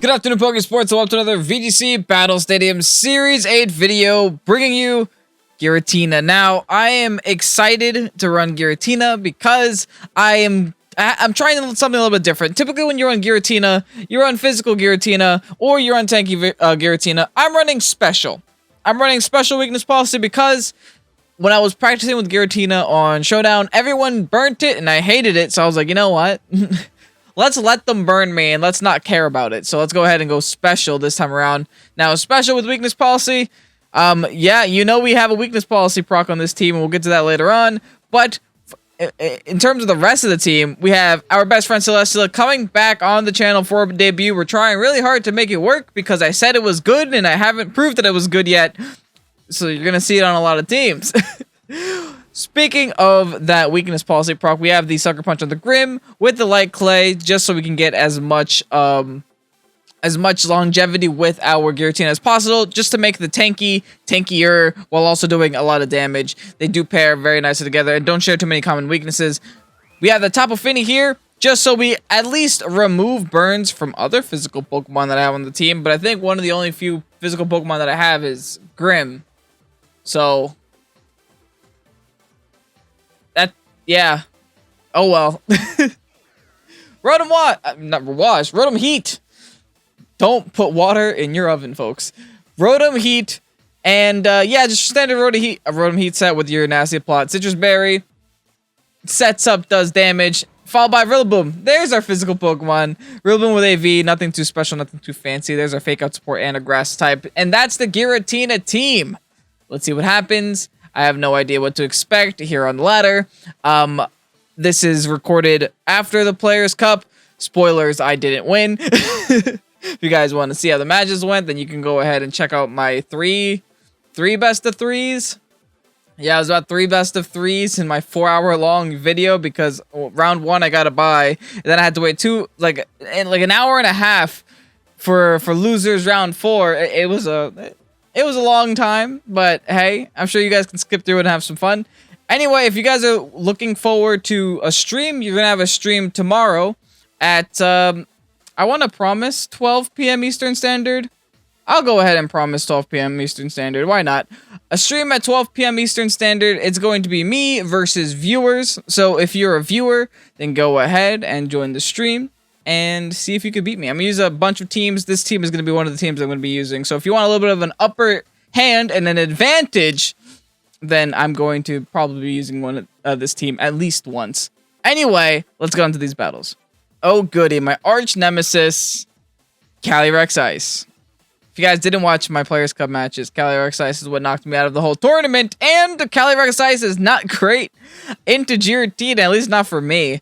Good afternoon, Pokésports. Welcome to another VGC Battle Stadium Series 8 video, bringing you Giratina. Now, I am excited to run Giratina because I'm trying something a little bit different. Typically, when you run Giratina, you run physical Giratina, or you run tanky Giratina. I'm running special. I'm running special weakness policy because when I was practicing with Giratina on Showdown, everyone burnt it, and I hated it, so I was like, you know what? Let's let them burn me and let's not care about it. So let's go ahead and go special this time around. Now, special with weakness policy. Yeah, you know we have a weakness policy proc on this team, and we'll get to that later on. But in terms of the rest of the team, we have our best friend Celestia coming back on the channel for a debut. We're trying really hard to make it work because I said it was good, and I haven't proved that it was good yet. So you're going to see it on a lot of teams. Speaking of that weakness policy proc, we have the Sucker Punch on the Grim with the Light Clay, just so we can get as much longevity with our Giratina as possible, just to make the tankier, while also doing a lot of damage. They do pair very nicely together and don't share too many common weaknesses. We have the Tapu Fini here, just so we at least remove burns from other physical Pokemon that I have on the team, but I think one of the only few physical Pokemon that I have is Grim. So yeah. Oh well. Rotom Heat. Don't put water in your oven, folks. Rotom Heat. And yeah, just standard Rotom Heat set with your Nasty Plot. Citrus Berry. Sets up, does damage. Followed by Rillaboom. There's our physical Pokemon. Rillaboom with AV. Nothing too special, nothing too fancy. There's our Fake Out support and a Grass type. And that's the Giratina team. Let's see what happens. I have no idea what to expect here on the ladder. This is recorded after the Players' Cup. Spoilers, I didn't win. If you guys want to see how the matches went, then you can go ahead and check out my three best of threes. Yeah, it was about 3 best of 3s in my 4-hour-long video because round 1 I got a bye, and then I had to wait like an hour and a half for losers round 4. It was a long time, but hey, I'm sure you guys can skip through it and have some fun. Anyway, if you guys are looking forward to a stream, you're going to have a stream tomorrow at, I want to promise 12 p.m. Eastern Standard. I'll go ahead and promise 12 p.m. Eastern Standard. Why not? A stream at 12 p.m. Eastern Standard. It's going to be me versus viewers. So if you're a viewer, then go ahead and join the stream and see if you could beat me. I'm going to use a bunch of teams. This team is going to be one of the teams I'm going to be using. So if you want a little bit of an upper hand and an advantage, then I'm going to probably be using this team at least once. Anyway, let's go into these battles. Oh goody, my arch nemesis, Calyrex Ice. If you guys didn't watch my Players' Cup matches, Calyrex Ice is what knocked me out of the whole tournament, and Calyrex Ice is not great into Giratina, at least not for me.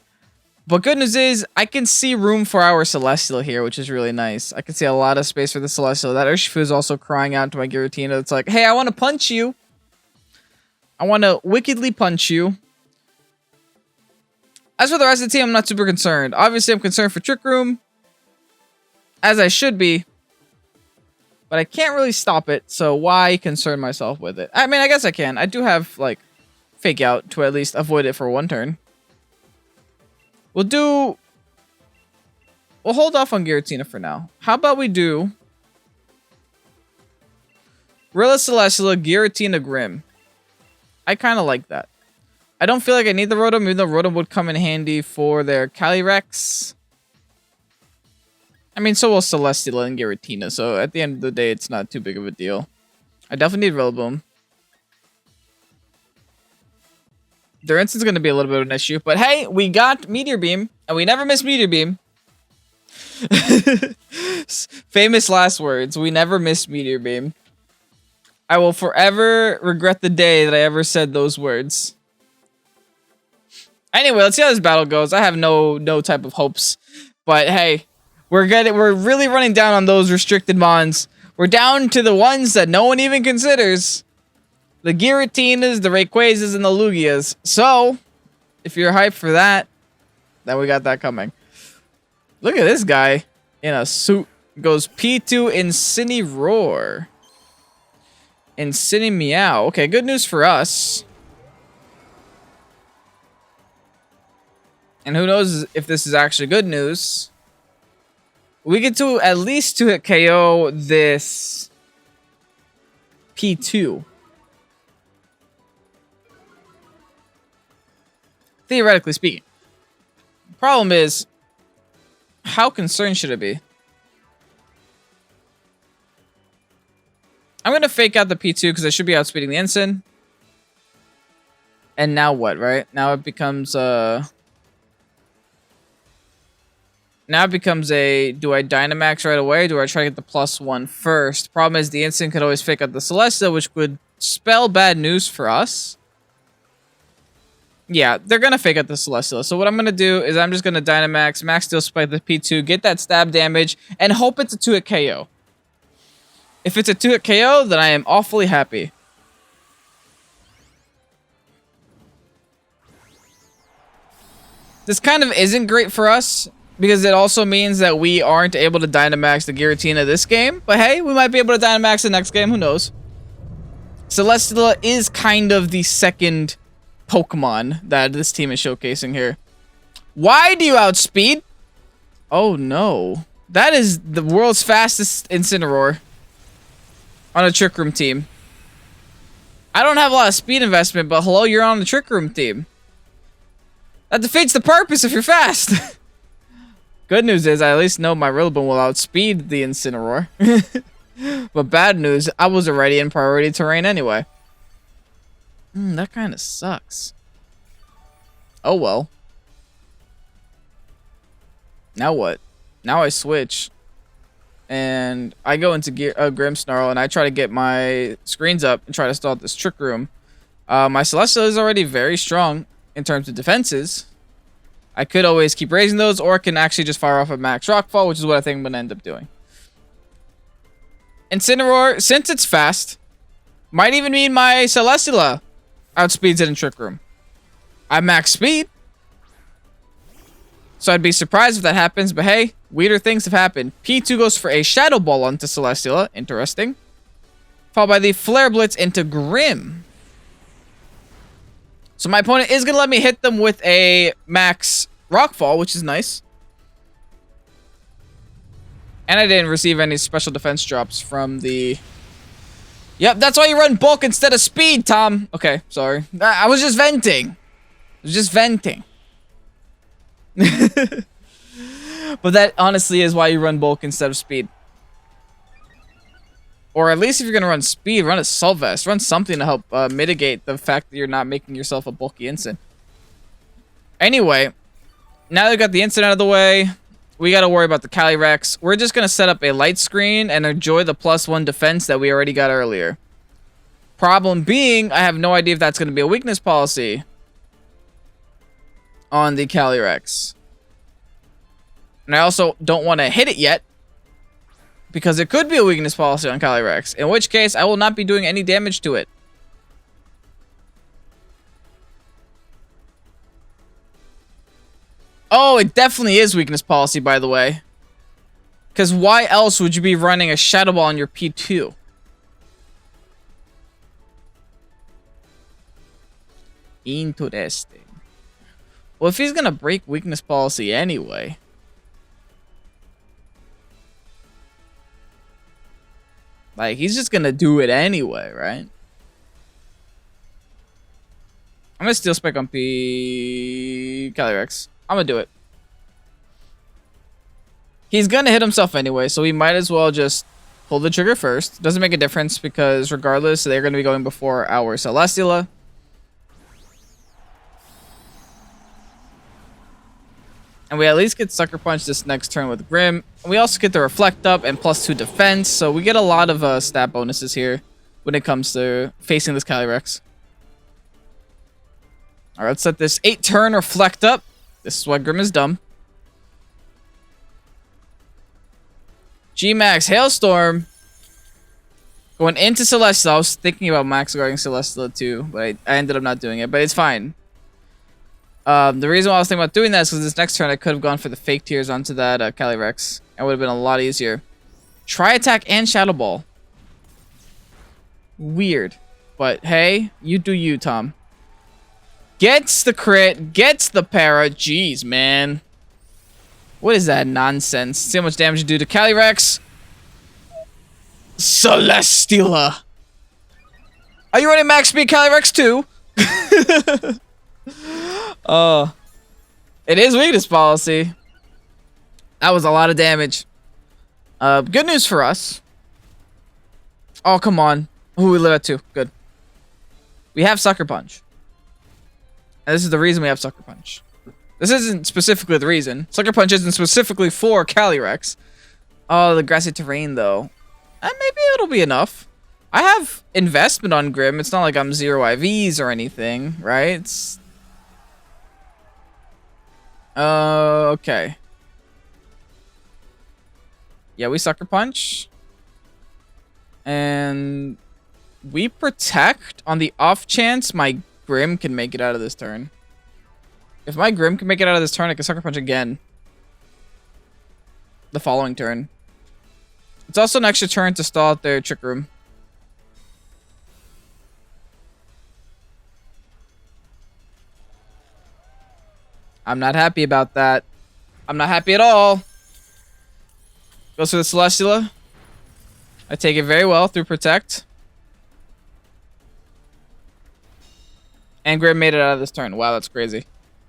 But good news is, I can see room for our Celestial here, which is really nice. I can see a lot of space for the Celestial. That Urshifu is also crying out to my Giratina. It's like, hey, I want to punch you. I want to wickedly punch you. As for the rest of the team, I'm not super concerned. Obviously, I'm concerned for Trick Room, as I should be. But I can't really stop it, so why concern myself with it? I mean, I guess I can. I do have, like, Fake Out to at least avoid it for one turn. We'll hold off on Giratina for now. How about we do Rilla Celestial, Giratina Grim. I kind of like that. I don't feel like I need the Rotom, even though Rotom would come in handy for their Calyrex. I mean, so will Celestial and Giratina, so at the end of the day, it's not too big of a deal. I definitely need Rillaboom. Their instant's going to be a little bit of an issue, but hey, we got Meteor Beam, and we never miss Meteor Beam. Famous last words, we never miss Meteor Beam. I will forever regret the day that I ever said those words. Anyway, let's see how this battle goes. I have no type of hopes, but hey, we're really running down on those restricted mons. We're down to the ones that no one even considers. The Giratinas, the Rayquazas, and the Lugias. So, if you're hyped for that, then we got that coming. Look at this guy in a suit. Goes P2 Incineroar. Incinemeow. Okay, good news for us. And who knows if this is actually good news. We get to at least 2-hit KO this P2. Theoretically speaking. Problem is, how concerned should it be? I'm going to fake out the P2 because I should be outspeeding the Ensign. And now what, right? Now it becomes a... Now it becomes a, do I Dynamax right away? Do I try to get the +1 first? Problem is the Instant could always fake out the Celestia, which would spell bad news for us. Yeah, they're going to fake out the Celestial. So what I'm going to do is I'm just going to Dynamax, Max Steel Spike the P2, get that stab damage, and hope it's a 2-hit KO. If it's a 2-hit KO, then I am awfully happy. This kind of isn't great for us, because it also means that we aren't able to Dynamax the Giratina this game. But hey, we might be able to Dynamax the next game, who knows. Celesteela is kind of the second Pokemon that this team is showcasing here. Why do you outspeed? Oh no. That is the world's fastest Incineroar on a Trick Room team. I don't have a lot of speed investment, but hello, you're on the Trick Room team. That defeats the purpose if you're fast. Good news is I at least know my Rillaboom will outspeed the Incineroar. But bad news, I was already in priority terrain anyway. That kind of sucks. Oh well. Now what? Now I switch. And I go into Grimmsnarl and I try to get my screens up and try to stall this Trick Room. My Celestial is already very strong in terms of defenses. I could always keep raising those, or I can actually just fire off a Max Rockfall, which is what I think I'm going to end up doing. Incineroar, since it's fast, might even mean my Celesteela outspeeds it in Trick Room. I max speed. So I'd be surprised if that happens, but hey, weirder things have happened. P2 goes for a Shadow Ball onto Celesteela. Interesting. Followed by the Flare Blitz into Grim. So my opponent is going to let me hit them with a Max Rockfall, which is nice. And I didn't receive any special defense drops from the... Yep, that's why you run bulk instead of speed, Tom. Okay, sorry. I was just venting. I was just venting. But that honestly is why you run bulk instead of speed. Or at least if you're going to run speed, run a Assault Vest. Run something to help mitigate the fact that you're not making yourself a bulky instant. Anyway, now that we got the instant out of the way, we got to worry about the Calyrex. We're just going to set up a light screen and enjoy the +1 defense that we already got earlier. Problem being, I have no idea if that's going to be a weakness policy on the Calyrex. And I also don't want to hit it yet, because it could be a weakness policy on Calyrex, in which case I will not be doing any damage to it. Oh, it definitely is weakness policy, by the way. Because why else would you be running a Shadow Ball on your P2? Interesting. Well, if he's going to break weakness policy anyway... Like, he's just gonna do it anyway, right? I'm gonna Steel Spike on Calyrex. I'm gonna do it. He's gonna hit himself anyway, so we might as well just pull the trigger first. Doesn't make a difference because regardless, they're gonna be going before our Celesteela. And we at least get Sucker Punch this next turn with Grim. We also get the Reflect Up and +2 defense. So we get a lot of stat bonuses here when it comes to facing this Calyrex. Alright, let's set this 8-turn Reflect Up. This is why Grim is dumb. G-Max Hailstorm. Going into Celesteela. I was thinking about Max guarding Celesteela too, but I ended up not doing it. But it's fine. The reason why I was thinking about doing that is because this next turn I could have gone for the fake tears onto that Calyrex. It would have been a lot easier. Try attack and Shadow Ball. Weird. But hey, you do you, Tom. Gets the crit, gets the para. Jeez, man. What is that nonsense? See how much damage you do to Calyrex. Celesteela. Are you running max speed Calyrex too? It is weakness policy. That was a lot of damage. Good news for us. Oh, come on. Who we live at 2. Good. We have Sucker Punch. And this is the reason we have Sucker Punch. This isn't specifically the reason. Sucker Punch isn't specifically for Calyrex. Oh, the grassy terrain, though. Maybe it'll be enough. I have investment on Grim. It's not like I'm 0 IVs or anything, right? It's... okay. Yeah, we Sucker Punch. And we Protect on the off chance my Grim can make it out of this turn. If my Grim can make it out of this turn, I can Sucker Punch again. The following turn. It's also an extra turn to stall out their Trick Room. I'm not happy about that. I'm not happy at all. Goes for the Celesteela. I take it very well through Protect. And Grim made it out of this turn. Wow, that's crazy.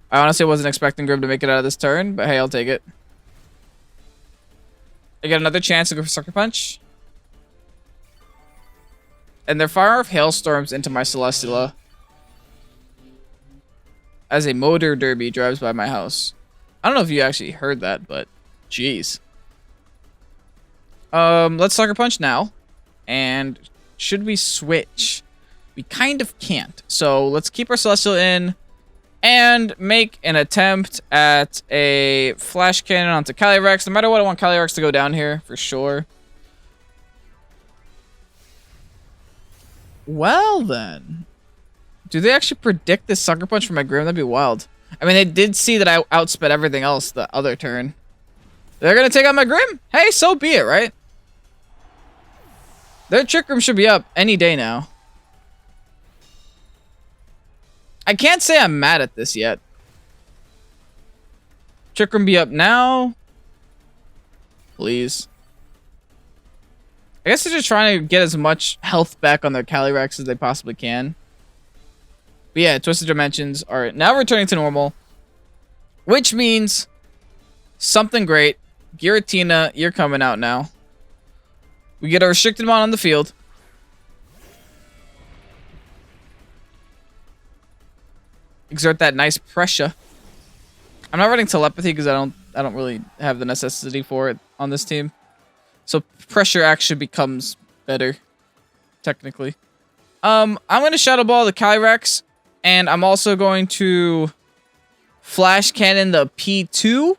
I honestly wasn't expecting Grim to make it out of this turn, but hey, I'll take it. I get another chance to go for Sucker Punch. And they're fire off Hailstorms into my Celesteela. As a motor derby drives by my house. I don't know if you actually heard that, but jeez. Let's Sucker Punch now. And should we switch? We kind of can't. So let's keep our Celesteela in and make an attempt at a Flash Cannon onto Calyrex. No matter what, I want Calyrex to go down here for sure. Well then. Do they actually predict this Sucker Punch for my Grim? That'd be wild. I mean, they did see that I outsped everything else the other turn. They're going to take out my Grim? Hey, so be it, right? Their Trick Room should be up any day now. I can't say I'm mad at this yet. Trick Room be up now. Please. I guess they're just trying to get as much health back on their Calyrex as they possibly can. But yeah, Twisted Dimensions are now returning to normal. Which means something great. Giratina, you're coming out now. We get a restricted amount on the field. Exert that nice pressure. I'm not running telepathy because I don't really have the necessity for it on this team. So pressure actually becomes better, technically. I'm gonna Shadow Ball the Calyrex, and I'm also going to Flash Cannon the P2.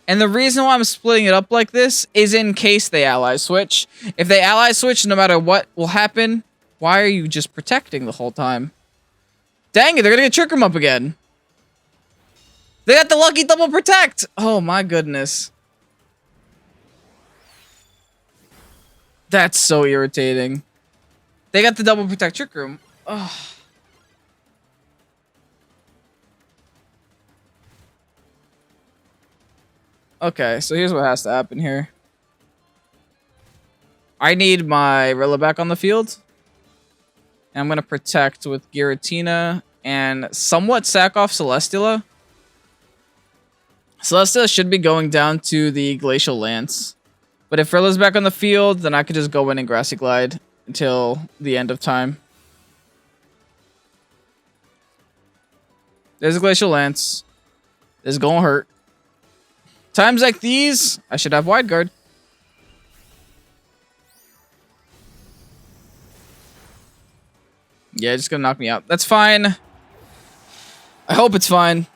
And the reason why I'm splitting it up like this is in case they ally switch. If they ally switch, no matter what will happen, why are you just protecting the whole time? Dang it, they're gonna get Trick Room up again. They got the lucky double protect. Oh my goodness. That's so irritating. They got the double protect Trick Room. Ugh. Okay, so here's what has to happen here. I need my Rilla back on the field. And I'm going to protect with Giratina and somewhat sack off Celesteela. Celesteela should be going down to the Glacial Lance. But if Rilla's back on the field, then I could just go in and Grassy Glide until the end of time. There's a Glacial Lance. This is going to hurt. Times like these, I should have Wide Guard. Yeah, just gonna knock me out. That's fine. I hope it's fine.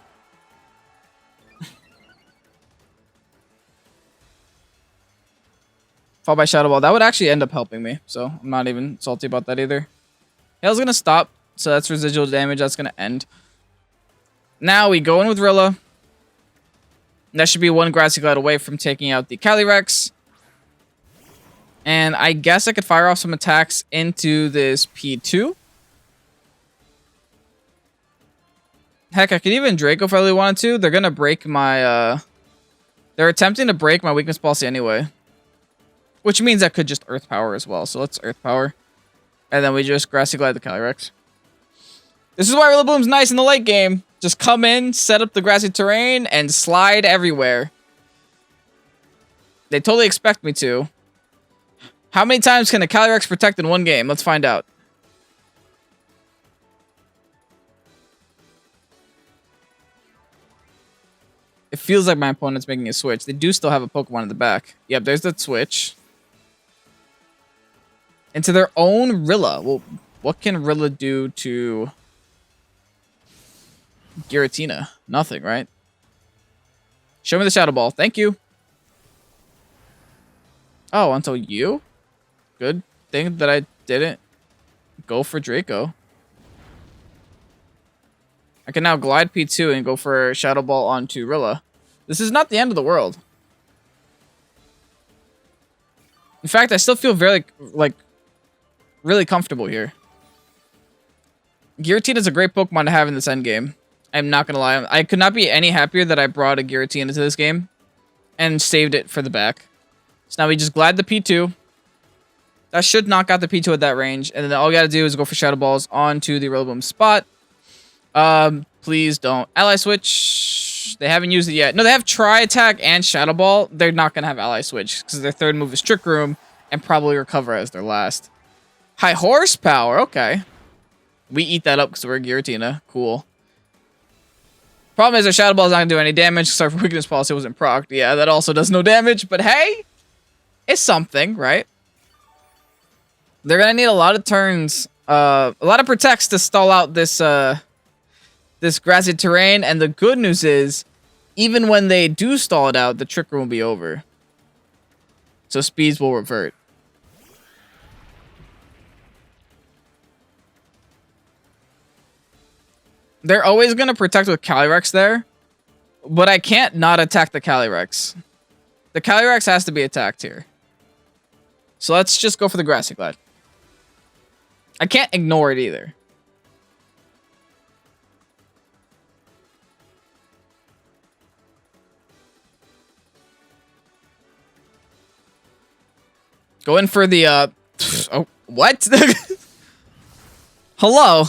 Fall by Shadow Ball. That would actually end up helping me, so I'm not even salty about that either. Hail's gonna stop, so that's residual damage. That's gonna end. Now we go in with Rilla. That should be one Grassy Glide away from taking out the Calyrex. And I guess I could fire off some attacks into this P2. Heck, I could even Draco if I really wanted to. They're going to break my They're attempting to break my weakness policy anyway. Which means I could just Earth Power as well. So let's Earth Power. And then we just Grassy Glide the Calyrex. This is why Rillaboom's nice in the late game. Just come in, set up the grassy terrain, and slide everywhere. They totally expect me to. How many times can a Calyrex protect in one game? Let's find out. It feels like my opponent's making a switch. They do still have a Pokemon in the back. Yep, there's that switch. Into their own Rilla. Well, what can Rilla do to Giratina? Nothing, right? Show me the Shadow Ball. Thank you. Oh, until you? Good thing that I didn't go for Draco. I can now glide P2 and go for Shadow Ball onto Rilla. This is not the end of the world. In fact, I still feel very, really comfortable here. Giratina is a great Pokemon to have in this endgame. I'm not going to lie. I could not be any happier that I brought a Giratina into this game and saved it for the back. So now we just glide the P2. That should knock out the P2 at that range. And then all we got to do is go for Shadow Balls onto the Rillaboom spot. Please don't. Ally Switch. They haven't used it yet. No, they have Tri-Attack and Shadow Ball. They're not going to have Ally Switch because their third move is Trick Room and probably Recover as their last. High Horsepower. Okay. We eat that up because we're Giratina. Cool. Problem is our Shadow Ball is not going to do any damage because our weakness policy wasn't procced. Yeah, that also does no damage. But hey, it's something, right? They're going to need a lot of turns, a lot of protects to stall out this this grassy terrain. And the good news is, even when they do stall it out, the Trick Room will be over. So speeds will revert. They're always going to protect with Calyrex there, but I can't not attack the Calyrex. The Calyrex has to be attacked here. So let's just go for the Grassy Glide. I can't ignore it either. Go in for the, oh, what? Hello?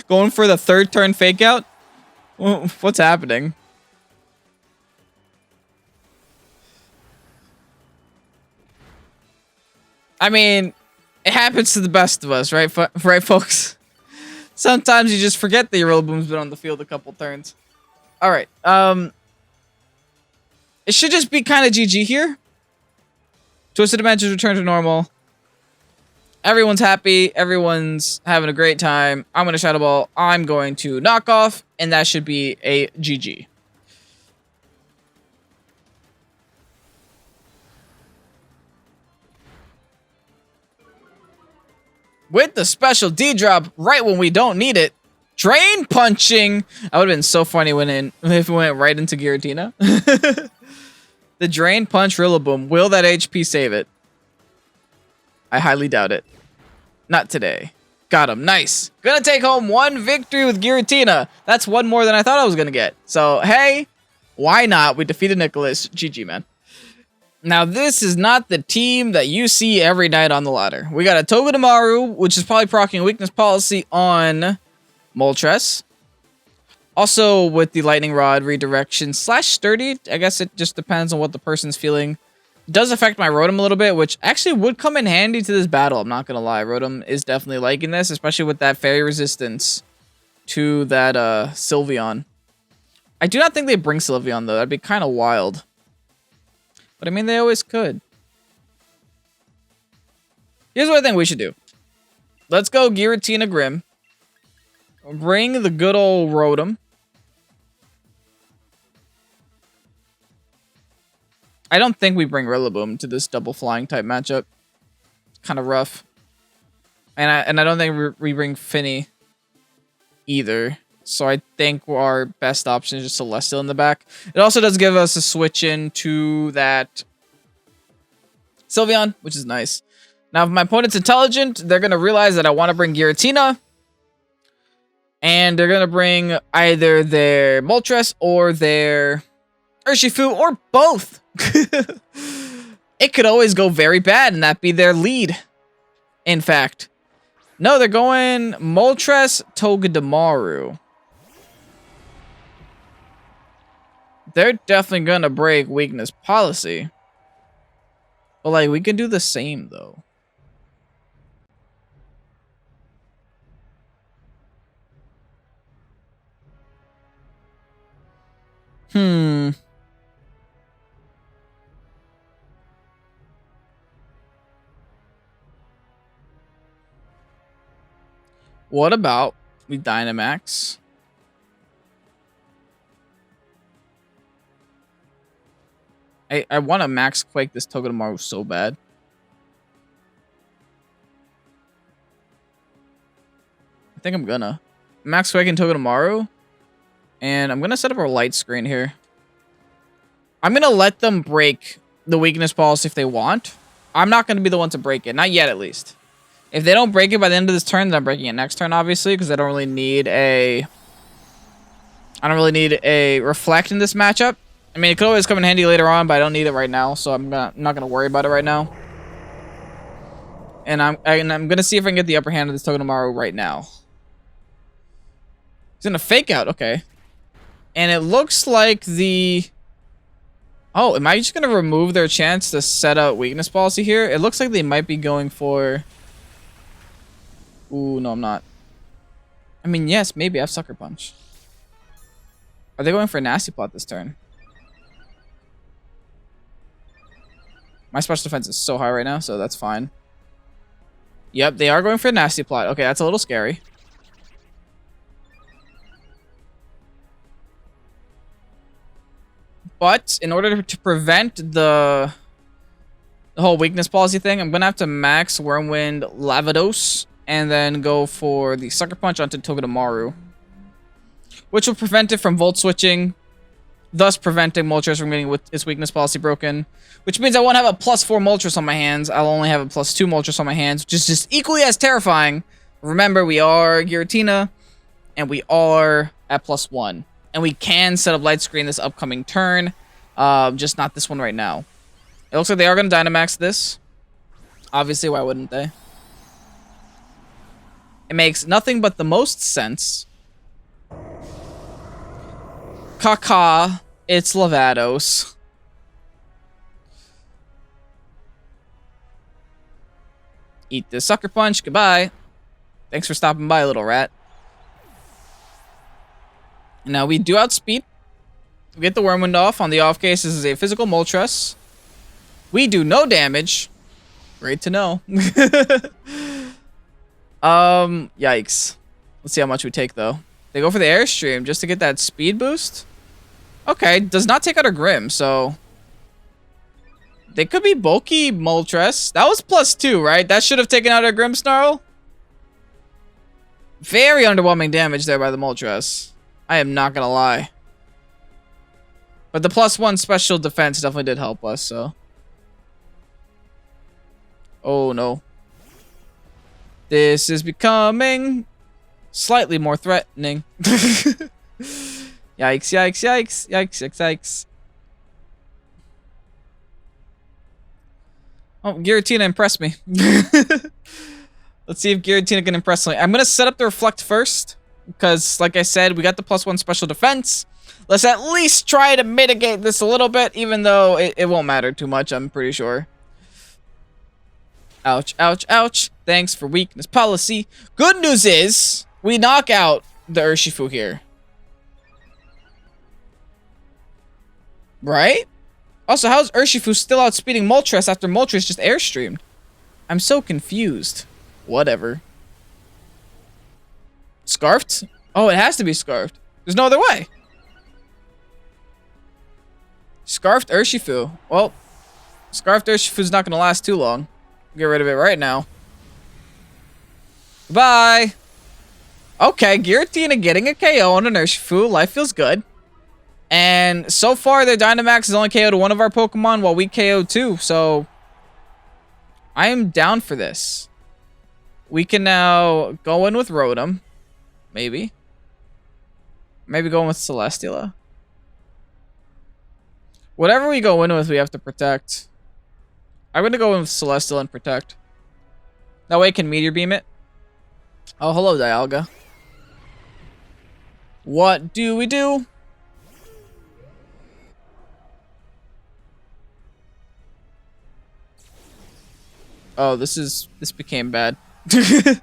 Going for the third turn fake out? What's happening? I mean, it happens to the best of us, right, right, folks? Sometimes you just forget that your Rillaboom's been on the field a couple turns. All right. It should just be kind of GG here. Twisted Dimensions return to normal. Everyone's happy. Everyone's having a great time. I'm going to Shadow Ball. I'm going to knock off, and that should be a GG. With the special D-drop right when we don't need it. Drain punching. That would have been so funny if it went right into Giratina. The Drain Punch Rillaboom. Will that HP save it? I highly doubt it. Not today. Got him. Nice. Gonna take home one victory with Giratina. That's one more than I thought I was gonna get. So, hey, why not? We defeated Nicholas. GG, man. Now, this is not the team that you see every night on the ladder. We got a Togedemaru, which is probably proccing a weakness policy on Moltres. Also, with the Lightning Rod redirection / Sturdy, I guess it just depends on what the person's feeling. It does affect my Rotom a little bit, which actually would come in handy to this battle. I'm not going to lie. Rotom is definitely liking this, especially with that Fairy Resistance to that Sylveon. I do not think they bring Sylveon, though. That'd be kind of wild. But I mean, they always could. Here's what I think we should do. Let's go Giratina Grim. Bring the good old Rotom. I don't think we bring Rillaboom to this double flying type matchup. Kind of rough. And I don't think we bring Finny either. So I think our best option is just Celestial in the back. It also does give us a switch into that Sylveon, which is nice. Now, if my opponent's intelligent, they're going to realize that I want to bring Giratina. And they're going to bring either their Moltres or their Urshifu, or both. It could always go very bad and that be their lead. In fact. No, they're going Moltres, Togedemaru. They're definitely gonna break weakness policy. But like, we can do the same though. What about we Dynamax? I want to Max Quake this Togedemaru so bad. I think I'm gonna. Max Quake and Togedemaru. And I'm gonna set up a light screen here. I'm gonna let them break the weakness policy if they want. I'm not gonna be the one to break it. Not yet, at least. If they don't break it by the end of this turn, then I'm breaking it next turn, obviously, because I don't really need a... I don't really need a Reflect in this matchup. I mean, it could always come in handy later on, but I don't need it right now, so I'm not gonna worry about it right now. And I'm gonna see if I can get the upper hand of this Togedemaru right now. He's gonna fake out, okay. And it looks like the... Oh, am I just gonna remove their chance to set out weakness policy here? It looks like they might be going for... Ooh, no, I'm not. I mean, yes, maybe I have Sucker Punch. Are they going for a Nasty Plot this turn? My special defense is so high right now, so that's fine. Yep, they are going for a Nasty Plot. Okay, that's a little scary. But in order to prevent the whole weakness policy thing, I'm going to have to max Whirlwind Lavados and then go for the Sucker Punch onto Togedemaru, which will prevent it from Volt Switching, thus preventing Moltres from getting its weakness policy broken, which means I won't have a +4 Moltres on my hands. I'll only have a +2 Moltres on my hands, which is just equally as terrifying. Remember, we are Giratina, and we are at +1. And we can set up Light Screen this upcoming turn, just not this one right now. It looks like they are going to Dynamax this. Obviously, why wouldn't they? It makes nothing but the most sense. Caca, it's Lavados. Eat this Sucker Punch, goodbye. Thanks for stopping by, little rat. Now we do outspeed. We get the Wormwind off. On the off case, this is a physical Moltres. We do no damage. Great to know. Yikes. Let's see how much we take, though. They go for the Airstream just to get that speed boost. Okay, does not take out a Grim, so... They could be bulky Moltres. That was +2, right? That should have taken out a Grimmsnarl. Very underwhelming damage there by the Moltres. I am not gonna lie. But the +1 special defense definitely did help us, so... Oh, no. This is becoming slightly more threatening. Yikes, yikes, yikes, yikes, yikes, yikes. Oh, Giratina impressed me. Let's see if Giratina can impress me. I'm going to set up the Reflect first. Because, like I said, we got the +1 special defense. Let's at least try to mitigate this a little bit. Even though it won't matter too much, I'm pretty sure. Ouch, ouch, ouch. Thanks for weakness policy. Good news is, we knock out the Urshifu here. Right? Also, how's Urshifu still outspeeding Moltres after Moltres just Airstreamed? I'm so confused. Whatever. Scarfed? Oh, it has to be Scarfed. There's no other way. Scarfed Urshifu. Well, Scarfed Urshifu's not going to last too long. Get rid of it right now. Goodbye. Okay, Giratina getting a KO on an Urshifu. Life feels good. And so far, their Dynamax has only KO'd one of our Pokemon while we KO'd two. So, I am down for this. We can now go in with Rotom. Maybe. Maybe going with Celesteela. Whatever we go in with, we have to protect. I'm gonna go in with Celestial and protect. That way I can Meteor Beam it. Oh, hello, Dialga. What do we do? Oh, this became bad. This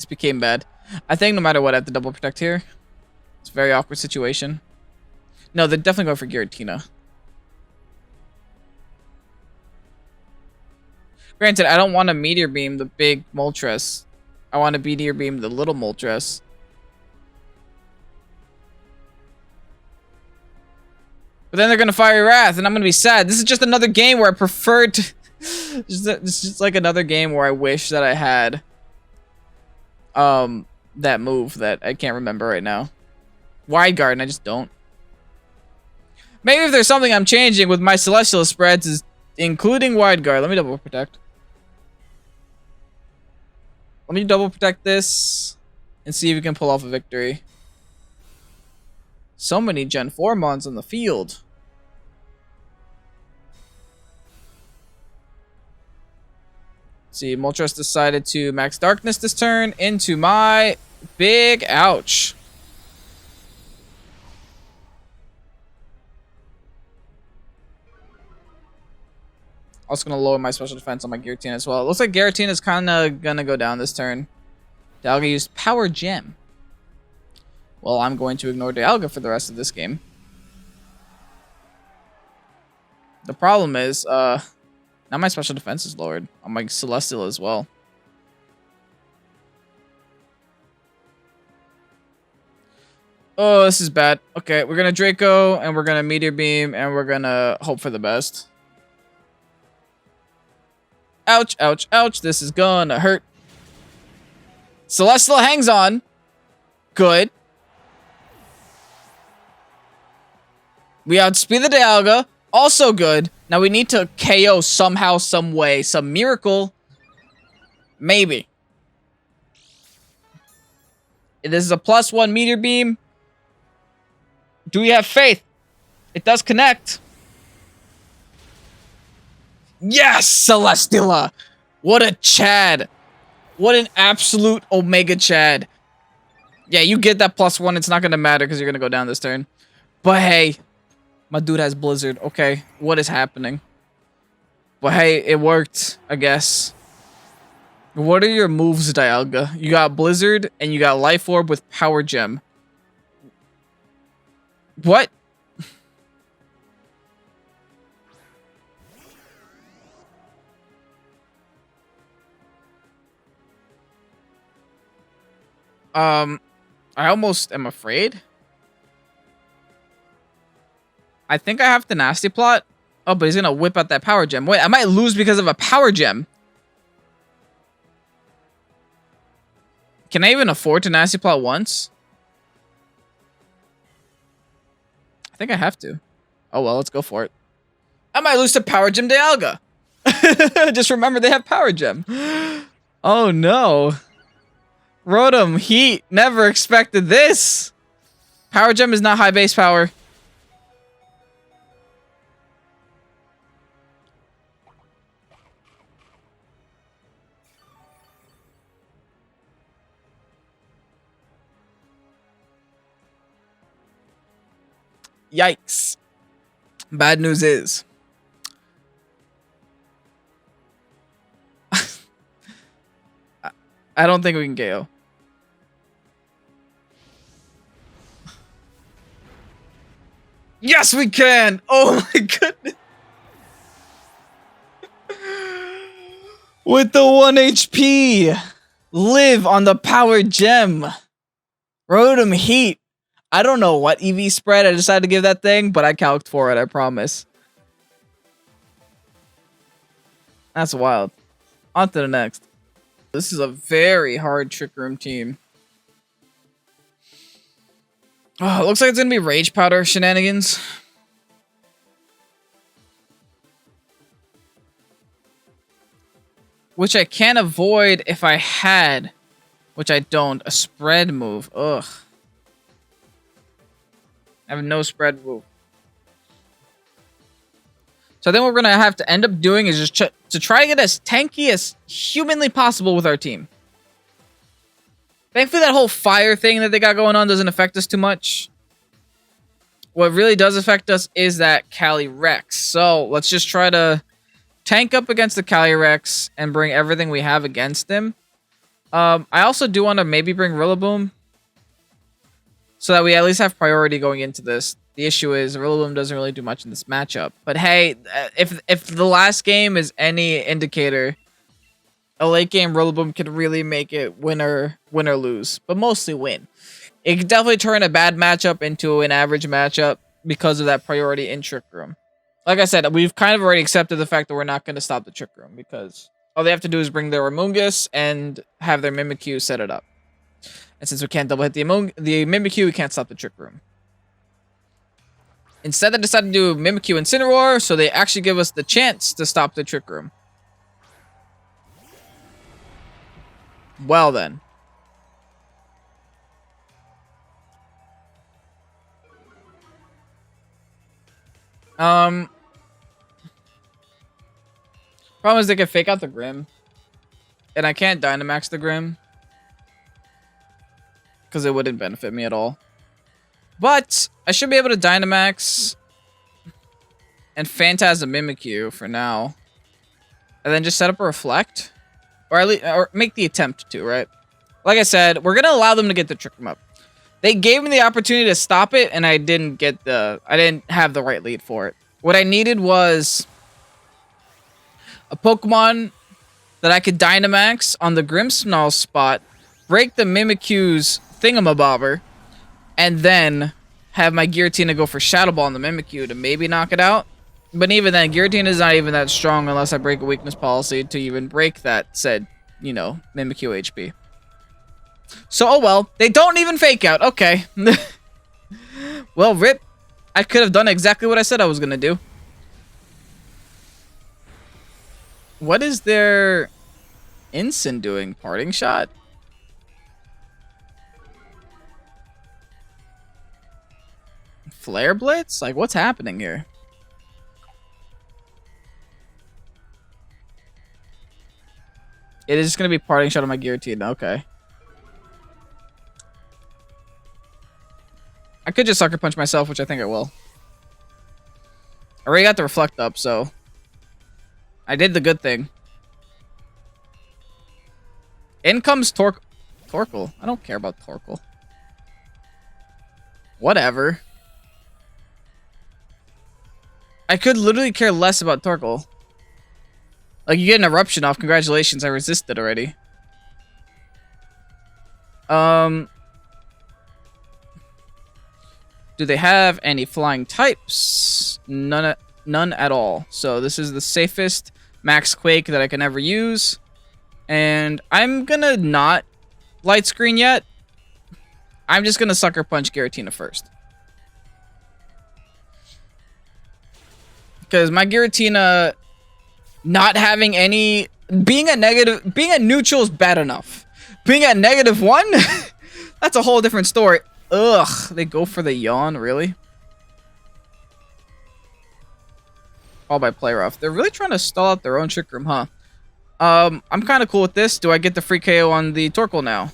became bad. I think no matter what, I have to double protect here. It's a very awkward situation. No, they're definitely going for Giratina. Granted, I don't want to Meteor Beam the big Moltres. I want to Meteor Beam the little Moltres. But then they're going to Fiery Wrath, and I'm going to be sad. This is just another game where I prefer to... It's just like another game where I wish that I had... that move that I can't remember right now. Wide Guard, and I just don't. Maybe if there's something I'm changing with my Celestial spreads is including Wide Guard. Let me double protect. Let me double protect this and see if we can pull off a victory. So many Gen 4 mons on the field. Let's see, Moltres decided to max Darkness this turn into my big ouch. Also gonna lower my special defense on my Giratina as well. It looks like Giratina is kind of gonna go down this turn. Dialga used Power Gem. Well, I'm going to ignore Dialga for the rest of this game. The problem is, now my special defense is lowered on my Celestial as well. Oh, this is bad. Okay, we're gonna Draco, and we're gonna Meteor Beam, and we're gonna hope for the best. Ouch, ouch, ouch. This is gonna hurt. Celestial hangs on. Good. We outspeed the Dialga. Also good. Now we need to KO somehow, some way. Some miracle. Maybe. This is a +1 Meteor Beam. Do we have faith? It does connect. Yes, Celesteela! What a Chad. What an absolute Omega Chad. Yeah, you get that +1. It's not going to matter because you're going to go down this turn. But hey, my dude has Blizzard. Okay, what is happening? But hey, it worked, I guess. What are your moves, Dialga? You got Blizzard and you got Life Orb with Power Gem. What? I almost am afraid. I think I have the Nasty Plot. Oh, but he's gonna whip out that Power Gem. Wait, I might lose because of a Power Gem. Can I even afford to Nasty Plot once? I think I have to. Oh well, let's go for it. I might lose to Power Gem Dialga. Just remember they have Power Gem. Oh no. Rotom Heat. Never expected this. Power Gem is not high base power. Yikes. Bad news is I don't think we can KO. Yes, we can! Oh my goodness! With the 1 HP! Live on the Power Gem! Rotom Heat! I don't know what EV spread I decided to give that thing, but I calced for it, I promise. That's wild. On to the next. This is a very hard Trick Room team. Oh, it looks like it's gonna be Rage Powder shenanigans. Which I can avoid if I had, which I don't, a spread move. Ugh. I have no spread move. So I think what we're going to have to end up doing is just to try to get as tanky as humanly possible with our team. Thankfully, that whole fire thing that they got going on doesn't affect us too much. What really does affect us is that Calyrex. So let's just try to tank up against the Calyrex and bring everything we have against him. I also do want to maybe bring Rillaboom so that we at least have priority going into this. The issue is Rillaboom doesn't really do much in this matchup. But hey, if the last game is any indicator, a late game Rillaboom can really make it win or lose, but mostly win. It can definitely turn a bad matchup into an average matchup because of that priority in Trick Room. Like I said, we've kind of already accepted the fact that we're not going to stop the Trick Room because all they have to do is bring their Amoonguss and have their Mimikyu set it up. And since we can't double hit the Mimikyu, we can't stop the Trick Room. Instead, they decided to do Mimikyu Incineroar, so they actually give us the chance to stop the Trick Room. Well then. Problem is they can fake out the Grim. And I can't Dynamax the Grim. Because it wouldn't benefit me at all. But I should be able to Dynamax and Phantasm Mimikyu for now. And then just set up a Reflect. Or at least, or make the attempt to, right? Like I said, we're gonna allow them to get the Trick Room up. They gave me the opportunity to stop it, and I didn't have the right lead for it. What I needed was a Pokemon that I could Dynamax on the Grimmsnarl spot, break the Mimikyu's thingamabobber, and then have my Giratina go for Shadow Ball on the Mimikyu to maybe knock it out. But even then, Giratina is not even that strong unless I break a weakness policy to even break that said, you know, Mimikyu HP. So, oh well. They don't even fake out. Okay. Well, rip. I could have done exactly what I said I was going to do. What is their Incin doing? Parting Shot? Flare Blitz? Like, what's happening here? It is just going to be Parting Shot on my Giratina. Okay. I could just Sucker Punch myself, which I think I will. I already got the Reflect up, so I did the good thing. In comes Torkoal. I don't care about Torkoal. Whatever. I could literally care less about Torkoal. Like, you get an Eruption off. Congratulations, I resisted already. Do they have any flying types? None at all. So this is the safest Max Quake that I can ever use. And I'm gonna not Light Screen yet. I'm just gonna Sucker Punch Giratina first. Because my Giratina not having any... Being a neutral is bad enough. Being at -1? That's a whole different story. Ugh, they go for the Yawn, really? All by Play Rough. They're really trying to stall out their own Trick Room, huh? I'm kind of cool with this. Do I get the free KO on the Torkoal now?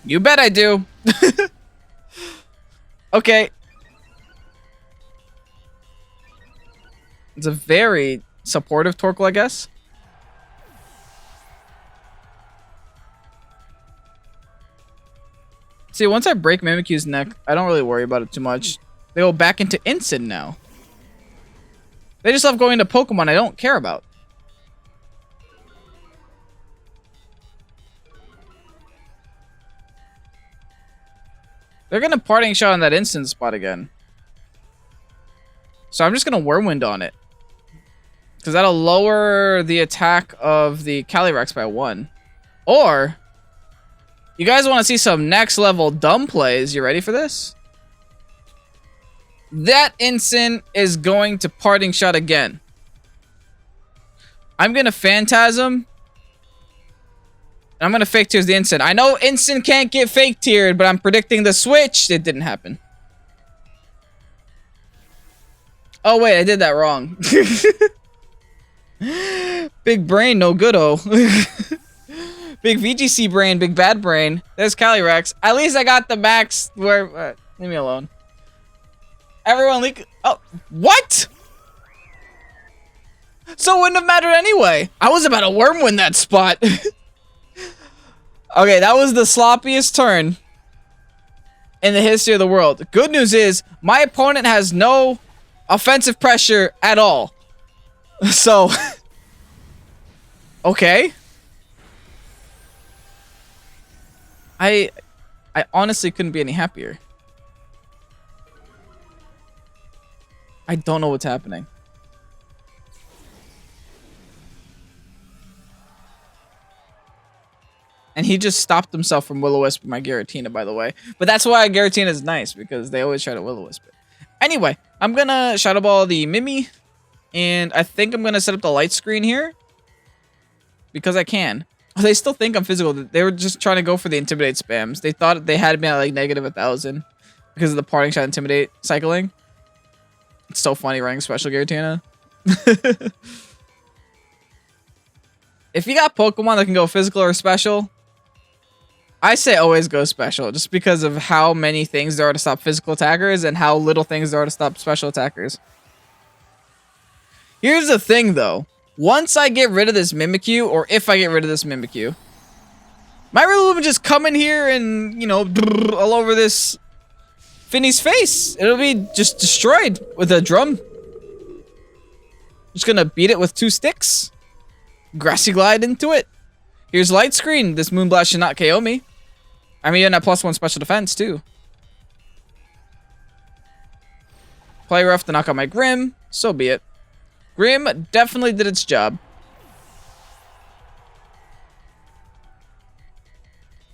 You bet I do. Okay. It's a very supportive Torkoal, I guess. See, once I break Mimikyu's neck, I don't really worry about it too much. They go back into Incin now. They just love going to Pokemon I don't care about. They're going to Parting Shot on that Incin spot again. So I'm just going to Whirlwind on it. Because that'll lower the attack of the Calyrex by 1. Or... You guys want to see some next level dumb plays? You ready for this? That Incin is going to Parting Shot again. I'm going to Phantasm. I'm going to Fake Tears the Incin. I know Incin can't get Fake Tiered, but I'm predicting the switch. It didn't happen. Oh, wait, I did that wrong. Big brain, no good-o. Big VGC brain, big bad brain. There's Calyrex. At least I got the max where... leave me alone. Everyone leak... Oh, what? So it wouldn't have mattered anyway. I was about to worm win that spot. Okay, that was the sloppiest turn in the history of the world. The good news is, my opponent has no offensive pressure at all. So... Okay. I honestly couldn't be any happier. I don't know what's happening. And he just stopped himself from Will-O-Wisp my Giratina, by the way. But that's why Giratina is nice, because they always try to Will-O-Wisp it. Anyway, I'm gonna Shadow Ball the Mimi. And I think I'm gonna set up the light screen here. Because I can. They still think I'm physical. They were just trying to go for the Intimidate spams. They thought they had me at like -1,000. Because of the Parting Shot Intimidate cycling. It's so funny running Special Giratina. If you got Pokemon that can go physical or special, I say always go special, just because of how many things there are to stop physical attackers and how little things there are to stop special attackers. Here's the thing, though. Once I get rid of this Mimikyu, or if I get rid of this Mimikyu, my Rillaboom just come in here and, you know, all over this Finny's face. It'll be just destroyed with a drum. Just gonna beat it with 2 sticks. Grassy Glide into it. Here's Light Screen. This Moonblast should not KO me. I'm even at +1 special defense, too. Play rough to knock out my Grim. So be it. Grim definitely did its job.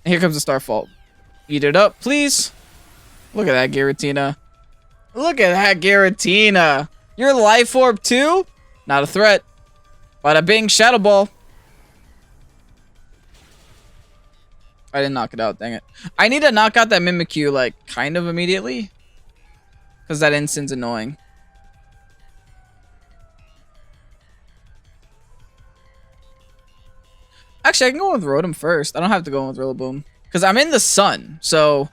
Here comes the Starfall. Eat it up, please. Look at that Giratina. Look at that Giratina. Your Life Orb, too? Not a threat. Bada bing, Shadow Ball. I didn't knock it out, dang it. I need to knock out that Mimikyu, like, kind of immediately. Because that instant's annoying. Actually, I can go with Rotom first. I don't have to go with Rillaboom. Because I'm in the sun, so...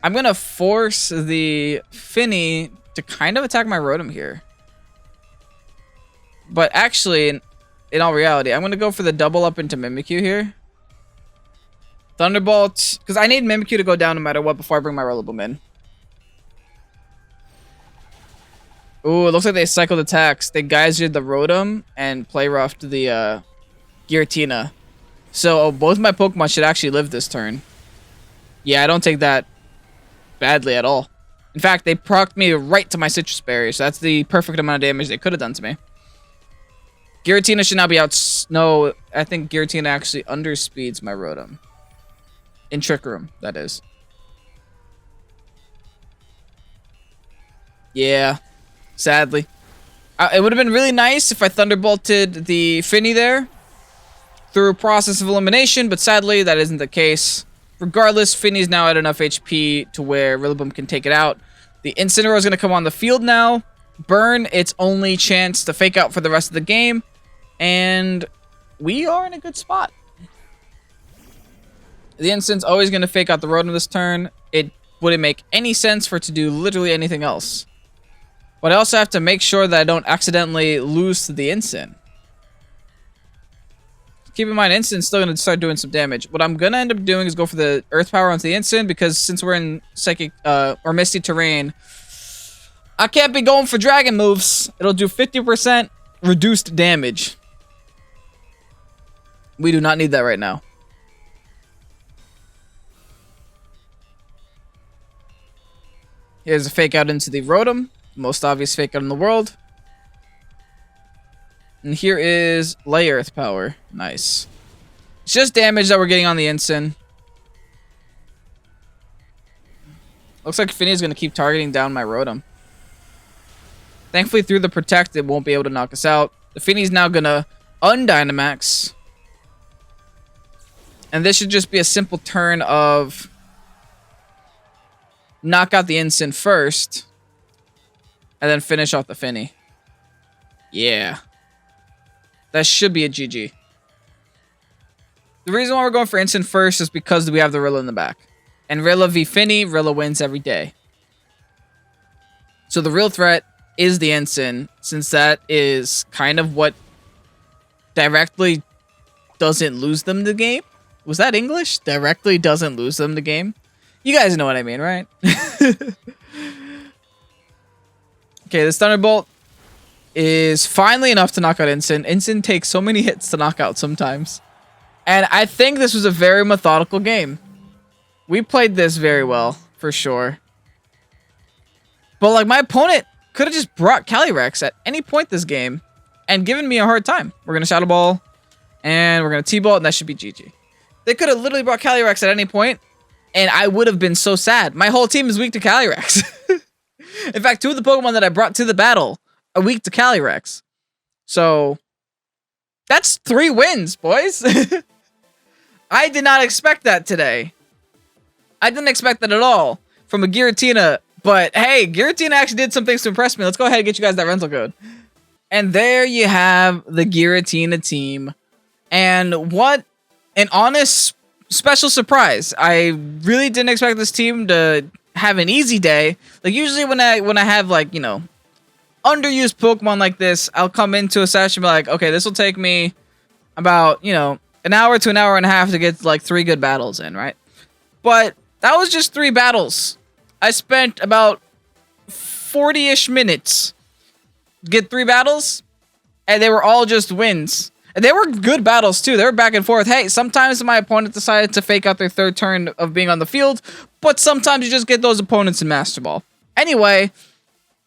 I'm going to force the Finny to kind of attack my Rotom here. But actually, in all reality, I'm going to go for the double up into Mimikyu here. Thunderbolt, because I need Mimikyu to go down no matter what before I bring my Rillaboom in. Ooh, it looks like they cycled attacks. They geysered the Rotom and play roughed the Giratina. So both my Pokemon should actually live this turn. Yeah, I don't take that badly at all. In fact, they procced me right to my Citrus Berry, so that's the perfect amount of damage they could have done to me. Giratina should not be out. No, I think Giratina actually underspeeds my Rotom. In Trick Room, that is. Yeah, sadly. It would have been really nice if I Thunderbolted the Finny there through a process of elimination, but sadly, that isn't the case. Regardless, Finny's now at enough HP to where Rillaboom can take it out. The Incineroar is going to come on the field now. Burn its only chance to fake out for the rest of the game. And we are in a good spot. The Instant's always going to fake out the Rotom this turn. It wouldn't make any sense for it to do literally anything else. But I also have to make sure that I don't accidentally lose to the Instant. Keep in mind, Instant's still going to start doing some damage. What I'm going to end up doing is go for the Earth Power onto the Instant, because since we're in Psychic or Misty terrain, I can't be going for Dragon moves. It'll do 50% reduced damage. We do not need that right now. Here's a fake out into the Rotom. Most obvious fake out in the world. And here is Lay Earth Power. Nice. It's just damage that we're getting on the Instant. Looks like Finny's going to keep targeting down my Rotom. Thankfully, through the Protect, it won't be able to knock us out. The Finny's now going to Undynamax. And this should just be a simple turn of knock out the Instant first. And then finish off the Finny. Yeah. That should be a GG. The reason why we're going for instant first is because we have the Rilla in the back. And Rilla v Finny, Rilla wins every day. So the real threat is the instant, since that is kind of what directly doesn't lose them the game. Was that English? Directly doesn't lose them the game. You guys know what I mean, right? Okay, this Thunderbolt is finally enough to knock out Instant. Instant takes so many hits to knock out sometimes. And I think this was a very methodical game. We played this very well, for sure. But like, my opponent could have just brought Calyrex at any point this game and given me a hard time. We're going to Shadow Ball, and we're going to T-Ball, and that should be GG. They could have literally brought Calyrex at any point, and I would have been so sad. My whole team is weak to Calyrex. In fact, 2 of the Pokemon that I brought to the battle are weak to Calyrex. So, that's 3 wins, boys. I did not expect that today. I didn't expect that at all from a Giratina. But, hey, Giratina actually did some things to impress me. Let's go ahead and get you guys that rental code. And there you have the Giratina team. And what an honest special surprise. I really didn't expect this team to have an easy day. Like, usually when I have, like, you know, underused Pokemon like this, I'll come into a session and be like, okay, this will take me about, you know, an hour to an hour and a half to get, like, 3 good battles in, right? But that was just 3 battles. I spent about 40-ish minutes to get 3 battles, and they were all just wins. And they were good battles, too. They were back and forth. Hey, sometimes my opponent decided to fake out their 3rd turn of being on the field, but sometimes you just get those opponents in Master Ball. Anyway,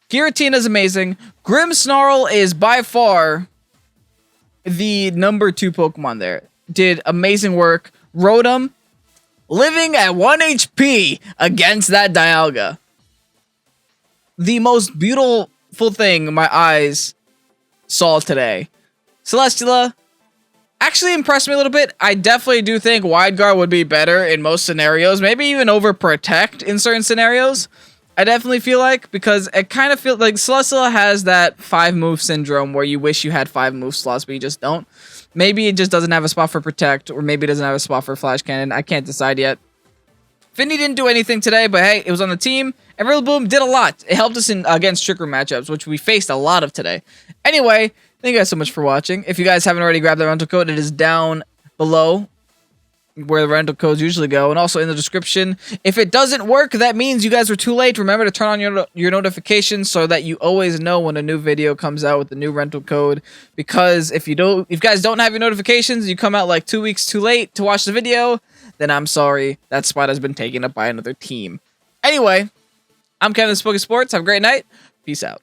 Giratina is amazing. Grimmsnarl is by far the number 2 Pokemon there. Did amazing work. Rotom, living at 1 HP against that Dialga. The most beautiful thing my eyes saw today. Celesteela actually impressed me a little bit. I definitely do think Wide Guard would be better in most scenarios. Maybe even over Protect in certain scenarios. I definitely feel like, because it kind of feels like Celesteela has that 5-move syndrome where you wish you had 5 move slots, but you just don't. Maybe it just doesn't have a spot for Protect, or maybe it doesn't have a spot for Flash Cannon. I can't decide yet. Finny didn't do anything today, but hey, it was on the team. And Rillaboom did a lot. It helped us in against Trick Room matchups, which we faced a lot of today. Anyway, thank you guys so much for watching. If you guys haven't already grabbed the rental code, it is down below where the rental codes usually go, and also in the description. If it doesn't work, that means you guys were too late. Remember to turn on your notifications so that you always know when a new video comes out with the new rental code. Because if you guys don't have your notifications, you come out like 2 weeks too late to watch the video, then I'm sorry, that spot has been taken up by another team. Anyway, I'm Kevin, this is Pokésports. Have a great night. Peace out.